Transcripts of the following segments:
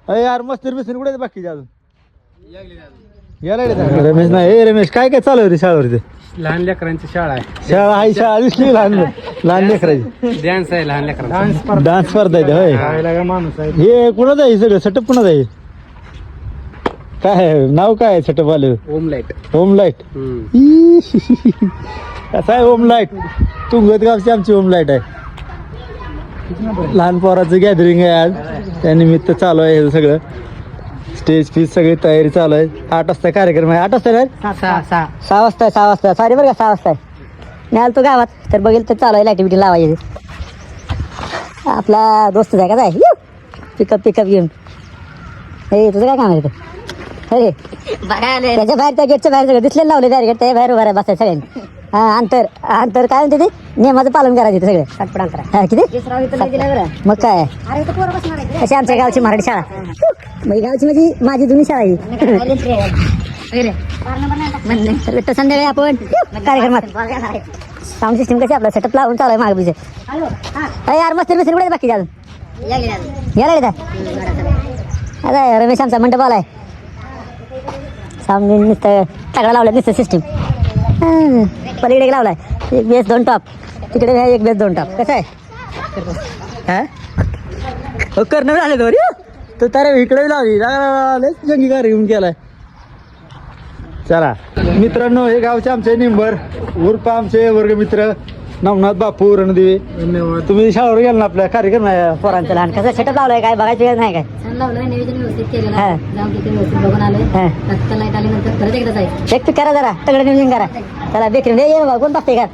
अरे यार मस्ती बिस्ती कुठे बाकीचे अजून याला रमेश नाही. रमेश काय काय चालू रे शाळेवरती? लहान लेकरांची शाळा आहे. शाळा आहे, शाळा दिसली लहान लहान लेकराची. डान्स आहे लहान लेकरांचा. डान्स स्पर्धा आहे होय. माणूस आहे. हे कुणाच आहे सगळं सेटअप कुणाच आहे? काय आहे? नाव काय आहे सेटअप आलं? ओम लाईट. Home light. कसं आहे होम लाईट? तुंगत गावची आमची होम लाईट आहे. लहान पोराचं गॅदरिंग आहे आज, त्यानिमित्त चालू आहे हे सगळं. स्टेज फीज सगळी तयारी चालू आहे. 8 वाजता कार्यक्रम आहे. 8 वाजता ना? 6 वाजता 6 वाजता सॉरी बरं का 6 वाजता मी आलो तो गावात तर बघेल तर चालू आहे ॲक्टिव्हिटी लावायची. आपला दोस्त आहे का जाय पिकअप घेऊन. हे तुझं काय काम आहे तिथं? अरे त्याच्या बाहेर त्या गेटच्या बाहेर सगळं दिसलेलं लावले बॅरिकेड, त्या बाहेर उभा बसायचं सगळ्यांनी. हा अंतर काय म्हणते ते नियमाचं पालन करायचं ते सगळं. सातपट अंतर हा किती मग काय अशी आमच्या गावची मराठी शाळा. मग गावची म्हणजे माझी जुनी शाळा ही. तर संध्याकाळी आपण कार्यक्रमात साऊंड सिस्टम कशी आपला सेटअप लावून चालू आहे मागे बिजे. यार मस्ती बिस्ती कुठे बाकी अजून यायला आता रमेश आमचा मंडप आलाय. सामने नुसतं तगडा लावलाय नुसतं सिस्टीम. पलीकडे लावलाय 1 बेस 2 टॉप, तिकडे 1 बेस 2 टॉप. कसं आहे हा करणं आले तर तारे इकडे लावली जंगी कार घेऊन केलाय. चला मित्रांनो, हे गावचे आमचे निंबर उर्फ आमचे वर्गमित्र नवनाथ बापू रणदिवे. धन्यवाद. तुम्ही शाळेवर गेला ना आपल्या कार्यक्रम आहे पोरांचा लहान. कसं सेटअप लावलाय काय बघायचं नाही काय? नियोजन व्यवस्थित केलेलं बघून आलोय. लाईट आल्यानंतर परत एकदा जायचं. एक करा जरा तगडं नियोजन करा. चला बेकरी ये बाबा कोण बघते का?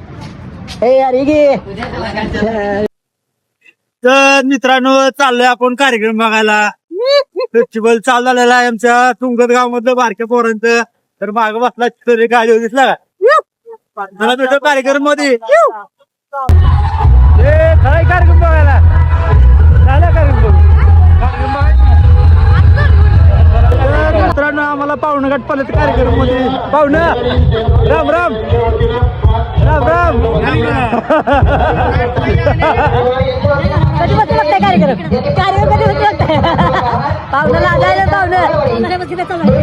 हे यार गे. तर मित्रांनो चाललोय आपण कार्यक्रम बघायला. फेस्टिवल चालू झालेला आहे आमच्या तुंगत गाव मधलं बारक्या पोरांचं. तर माग बसला तरी गाडी दिसला का? मला भेटो कार्यक्रम मध्ये काय कार्यक्रम बघायला झाला कार्यक्रम मित्रांनो. आम्हाला पाहुणं गाठ पाहिलं कार्यक्रम मध्ये. पाहुणं राम राम राम राम. कधी बघताय कार्यक्रम कधी बघताय? पाहुणं लाजायला पाहुणं लाजायला पाहुणं